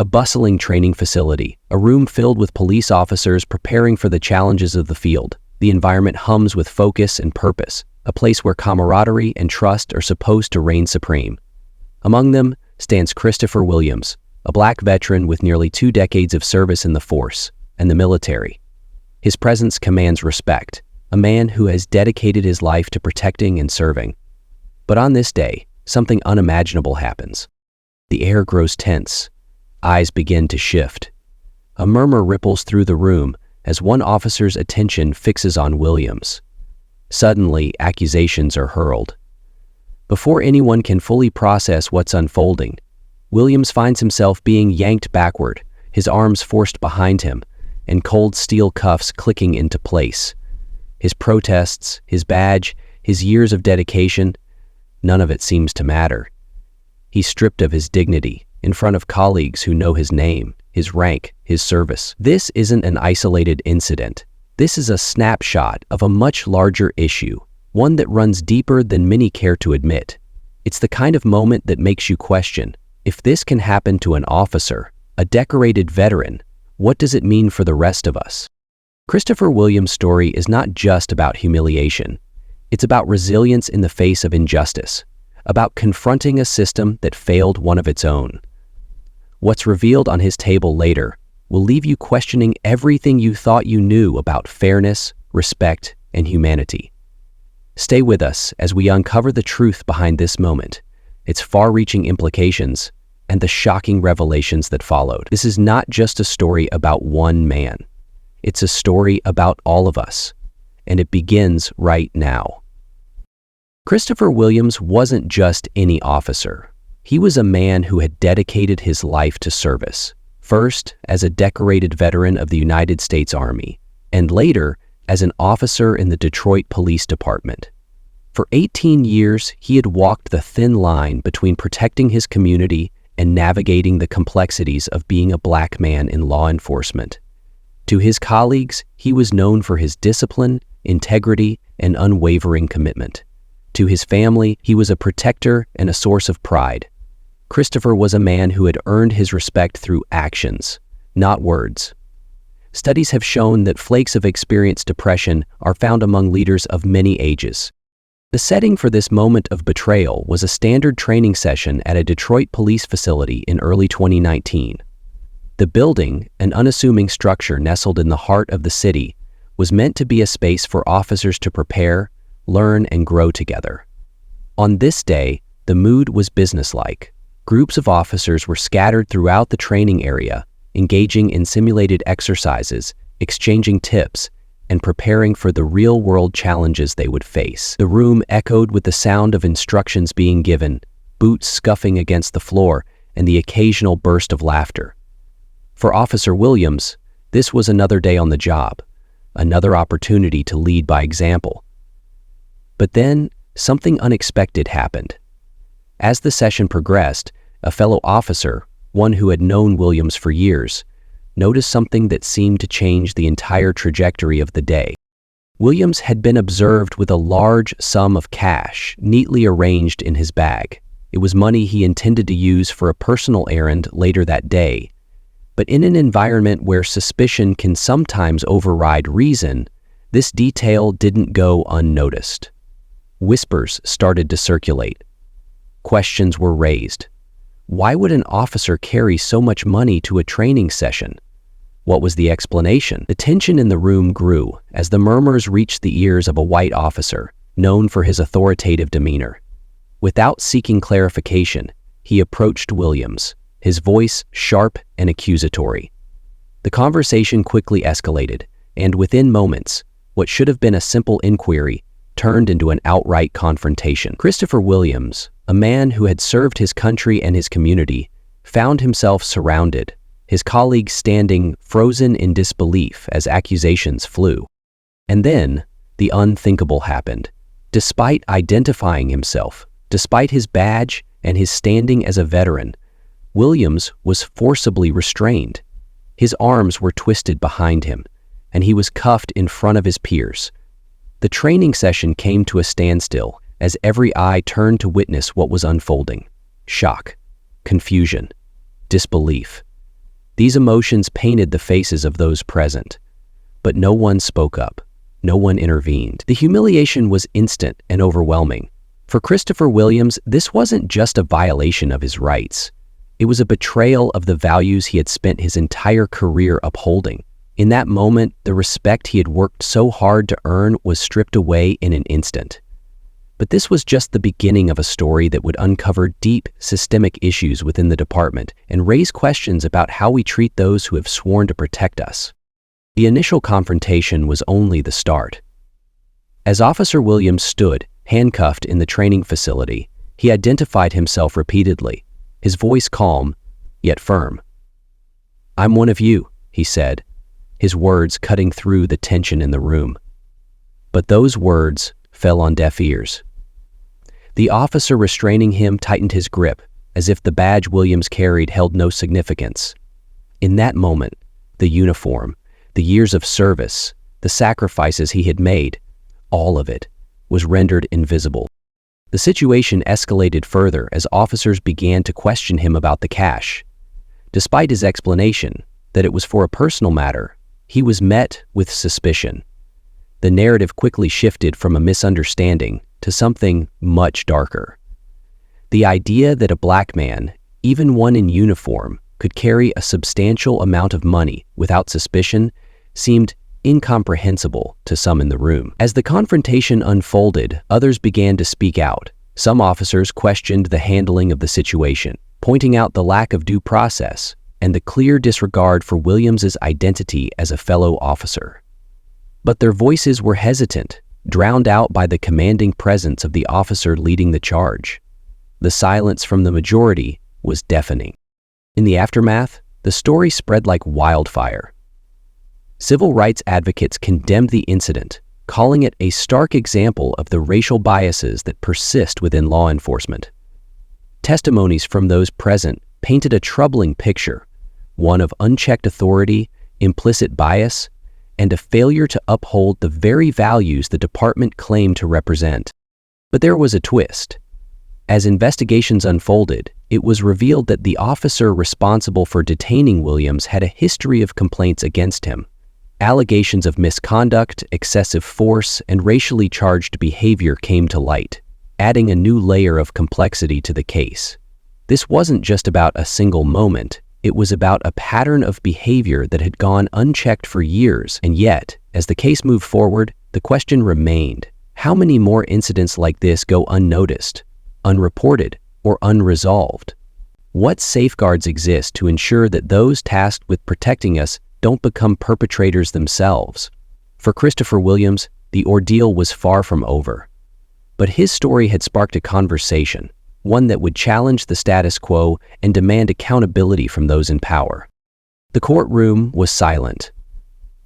A bustling training facility, a room filled with police officers preparing for the challenges of the field. The environment hums with focus and purpose, a place where camaraderie and trust are supposed to reign supreme. Among them stands Christopher Williams, a black veteran with nearly 2 decades of service in the force and the military. His presence commands respect, a man who has dedicated his life to protecting and serving. But on this day, something unimaginable happens. The air grows tense. Eyes begin to shift. A murmur ripples through the room as one officer's attention fixes on Williams. Suddenly, accusations are hurled. Before anyone can fully process what's unfolding, Williams finds himself being yanked backward, his arms forced behind him, and cold steel cuffs clicking into place. His protests, his badge, his years of dedication, none of it seems to matter. He's stripped of his dignity, in front of colleagues who know his name, his rank, his service. This isn't an isolated incident. This is a snapshot of a much larger issue, one that runs deeper than many care to admit. It's the kind of moment that makes you question, if this can happen to an officer, a decorated veteran, what does it mean for the rest of us? Christopher Williams' story is not just about humiliation. It's about resilience in the face of injustice, about confronting a system that failed one of its own. What's revealed on his table later will leave you questioning everything you thought you knew about fairness, respect, and humanity. Stay with us as we uncover the truth behind this moment, its far-reaching implications, and the shocking revelations that followed. This is not just a story about one man. It's a story about all of us, and it begins right now. Christopher Williams wasn't just any officer. He was a man who had dedicated his life to service, first as a decorated veteran of the United States Army, and later as an officer in the Detroit Police Department. For 18 years, he had walked the thin line between protecting his community and navigating the complexities of being a black man in law enforcement. To his colleagues, he was known for his discipline, integrity, and unwavering commitment. To his family, he was a protector and a source of pride. Christopher was a man who had earned his respect through actions, not words. Studies have shown that flakes of experienced depression are found among leaders of many ages. The setting for this moment of betrayal was a standard training session at a Detroit police facility in early 2019. The building, an unassuming structure nestled in the heart of the city, was meant to be a space for officers to prepare, learn, and grow together. On this day, the mood was businesslike. Groups of officers were scattered throughout the training area, engaging in simulated exercises, exchanging tips, and preparing for the real-world challenges they would face. The room echoed with the sound of instructions being given, boots scuffing against the floor, and the occasional burst of laughter. For Officer Williams, this was another day on the job, another opportunity to lead by example. But then, something unexpected happened. As the session progressed, a fellow officer, one who had known Williams for years, noticed something that seemed to change the entire trajectory of the day. Williams had been observed with a large sum of cash neatly arranged in his bag. It was money he intended to use for a personal errand later that day. But in an environment where suspicion can sometimes override reason, this detail didn't go unnoticed. Whispers started to circulate. Questions were raised. Why would an officer carry so much money to a training session? What was the explanation? The tension in the room grew as the murmurs reached the ears of a white officer, known for his authoritative demeanor. Without seeking clarification, he approached Williams, his voice sharp and accusatory. The conversation quickly escalated, and within moments, what should have been a simple inquiry turned into an outright confrontation. Christopher Williams, a man who had served his country and his community, found himself surrounded, his colleagues standing frozen in disbelief as accusations flew. And then, the unthinkable happened. Despite identifying himself, despite his badge and his standing as a veteran, Williams was forcibly restrained. His arms were twisted behind him, and he was cuffed in front of his peers. The training session came to a standstill as every eye turned to witness what was unfolding. Shock, confusion, disbelief. These emotions painted the faces of those present. But no one spoke up. No one intervened. The humiliation was instant and overwhelming. For Christopher Williams, this wasn't just a violation of his rights. It was a betrayal of the values he had spent his entire career upholding. In that moment, the respect he had worked so hard to earn was stripped away in an instant. But this was just the beginning of a story that would uncover deep, systemic issues within the department and raise questions about how we treat those who have sworn to protect us. The initial confrontation was only the start. As Officer Williams stood, handcuffed in the training facility, he identified himself repeatedly, his voice calm, yet firm. "I'm one of you," he said, his words cutting through the tension in the room. But those words fell on deaf ears. The officer restraining him tightened his grip, as if the badge Williams carried held no significance. In that moment, the uniform, the years of service, the sacrifices he had made, all of it was rendered invisible. The situation escalated further as officers began to question him about the cash. Despite his explanation that it was for a personal matter, he was met with suspicion. The narrative quickly shifted from a misunderstanding to something much darker. The idea that a black man, even one in uniform, could carry a substantial amount of money without suspicion seemed incomprehensible to some in the room. As the confrontation unfolded, others began to speak out. Some officers questioned the handling of the situation, pointing out the lack of due process and the clear disregard for Williams's identity as a fellow officer. But their voices were hesitant, drowned out by the commanding presence of the officer leading the charge. The silence from the majority was deafening. In the aftermath, the story spread like wildfire. Civil rights advocates condemned the incident, calling it a stark example of the racial biases that persist within law enforcement. Testimonies from those present painted a troubling picture, one of unchecked authority, implicit bias, and a failure to uphold the very values the department claimed to represent. But there was a twist. As investigations unfolded, it was revealed that the officer responsible for detaining Williams had a history of complaints against him. Allegations of misconduct, excessive force, and racially charged behavior came to light, adding a new layer of complexity to the case. This wasn't just about a single moment. It was about a pattern of behavior that had gone unchecked for years, and yet, as the case moved forward, the question remained: how many more incidents like this go unnoticed, unreported, or unresolved? What safeguards exist to ensure that those tasked with protecting us don't become perpetrators themselves? For Christopher Williams, the ordeal was far from over. But his story had sparked a conversation, one that would challenge the status quo and demand accountability from those in power. The courtroom was silent,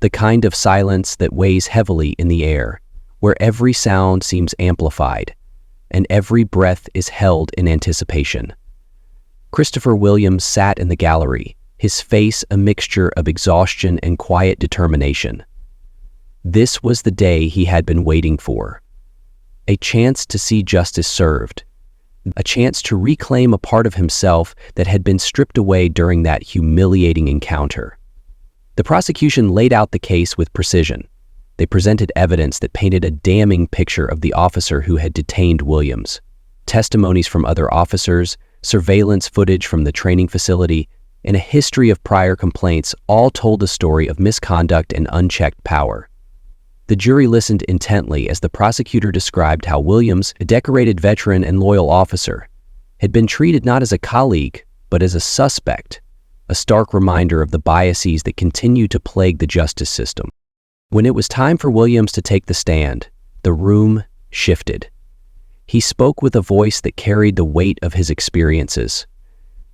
the kind of silence that weighs heavily in the air, where every sound seems amplified, and every breath is held in anticipation. Christopher Williams sat in the gallery, his face a mixture of exhaustion and quiet determination. This was the day he had been waiting for. A chance to see justice served. A chance to reclaim a part of himself that had been stripped away during that humiliating encounter. The prosecution laid out the case with precision. They presented evidence that painted a damning picture of the officer who had detained Williams. Testimonies from other officers, surveillance footage from the training facility, and a history of prior complaints all told a story of misconduct and unchecked power. The jury listened intently as the prosecutor described how Williams, a decorated veteran and loyal officer, had been treated not as a colleague, but as a suspect, a stark reminder of the biases that continue to plague the justice system. When it was time for Williams to take the stand, the room shifted. He spoke with a voice that carried the weight of his experiences.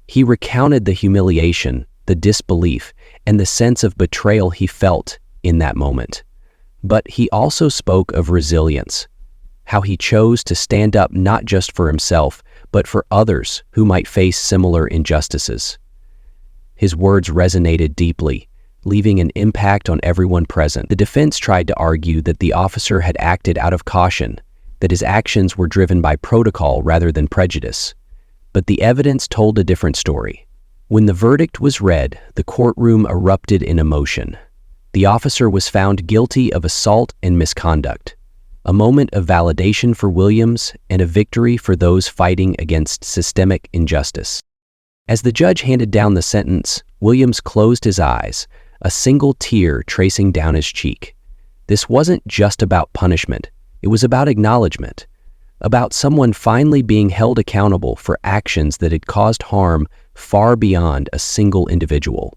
He recounted the humiliation, the disbelief, and the sense of betrayal he felt in that moment. But he also spoke of resilience, how he chose to stand up not just for himself, but for others who might face similar injustices. His words resonated deeply, leaving an impact on everyone present. The defense tried to argue that the officer had acted out of caution, that his actions were driven by protocol rather than prejudice. But the evidence told a different story. When the verdict was read, the courtroom erupted in emotion. The officer was found guilty of assault and misconduct, a moment of validation for Williams and a victory for those fighting against systemic injustice. As the judge handed down the sentence, Williams closed his eyes, a single tear tracing down his cheek. This wasn't just about punishment, it was about acknowledgement, about someone finally being held accountable for actions that had caused harm far beyond a single individual.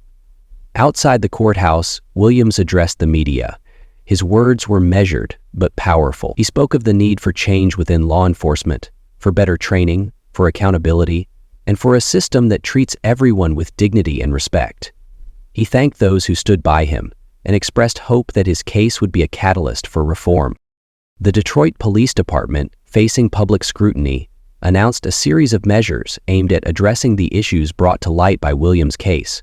Outside the courthouse, Williams addressed the media. His words were measured but powerful. He spoke of the need for change within law enforcement, for better training, for accountability, and for a system that treats everyone with dignity and respect. He thanked those who stood by him and expressed hope that his case would be a catalyst for reform. The Detroit Police Department, facing public scrutiny, announced a series of measures aimed at addressing the issues brought to light by Williams' case.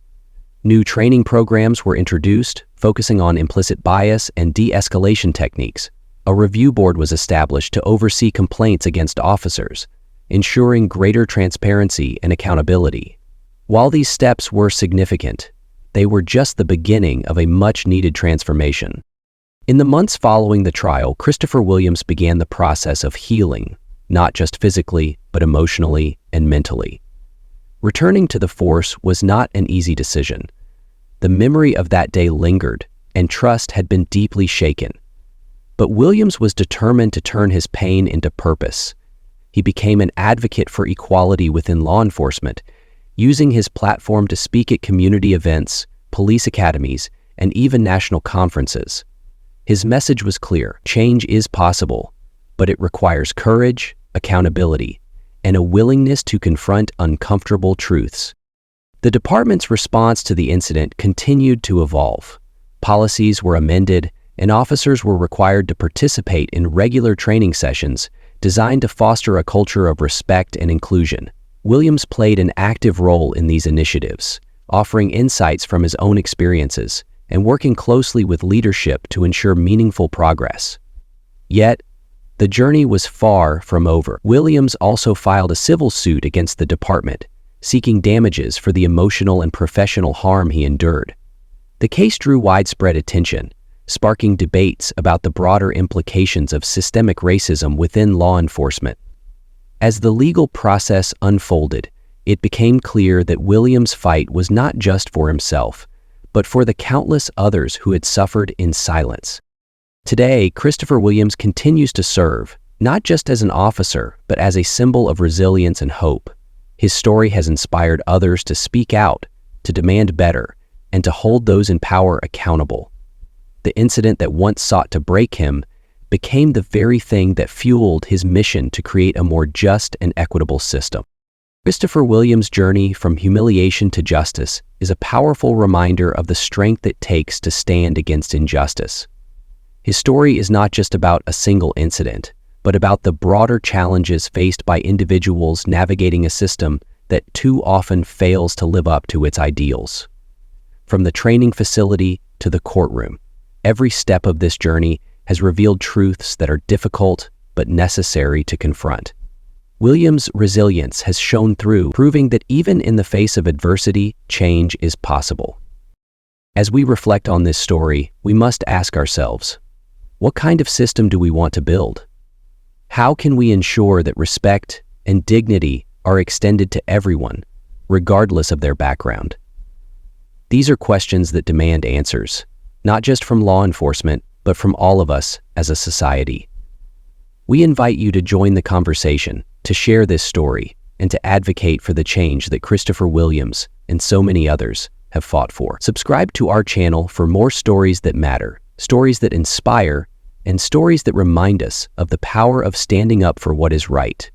New training programs were introduced, focusing on implicit bias and de-escalation techniques. A review board was established to oversee complaints against officers, ensuring greater transparency and accountability. While these steps were significant, they were just the beginning of a much-needed transformation. In the months following the trial, Christopher Williams began the process of healing, not just physically, but emotionally and mentally. Returning to the force was not an easy decision. The memory of that day lingered, and trust had been deeply shaken. But Williams was determined to turn his pain into purpose. He became an advocate for equality within law enforcement, using his platform to speak at community events, police academies, and even national conferences. His message was clear: change is possible, but it requires courage, accountability, and a willingness to confront uncomfortable truths. The department's response to the incident continued to evolve. Policies were amended, and officers were required to participate in regular training sessions designed to foster a culture of respect and inclusion. Williams played an active role in these initiatives, offering insights from his own experiences and working closely with leadership to ensure meaningful progress. Yet, the journey was far from over. Williams also filed a civil suit against the department, seeking damages for the emotional and professional harm he endured. The case drew widespread attention, sparking debates about the broader implications of systemic racism within law enforcement. As the legal process unfolded, it became clear that Williams' fight was not just for himself, but for the countless others who had suffered in silence. Today, Christopher Williams continues to serve, not just as an officer, but as a symbol of resilience and hope. His story has inspired others to speak out, to demand better, and to hold those in power accountable. The incident that once sought to break him became the very thing that fueled his mission to create a more just and equitable system. Christopher Williams' journey from humiliation to justice is a powerful reminder of the strength it takes to stand against injustice. His story is not just about a single incident, but about the broader challenges faced by individuals navigating a system that too often fails to live up to its ideals. From the training facility to the courtroom, every step of this journey has revealed truths that are difficult but necessary to confront. Williams' resilience has shown through, proving that even in the face of adversity, change is possible. As we reflect on this story, we must ask ourselves, what kind of system do we want to build? How can we ensure that respect and dignity are extended to everyone, regardless of their background? These are questions that demand answers, not just from law enforcement, but from all of us as a society. We invite you to join the conversation, to share this story, and to advocate for the change that Christopher Williams and so many others have fought for. Subscribe to our channel for more stories that matter, stories that inspire, and stories that remind us of the power of standing up for what is right.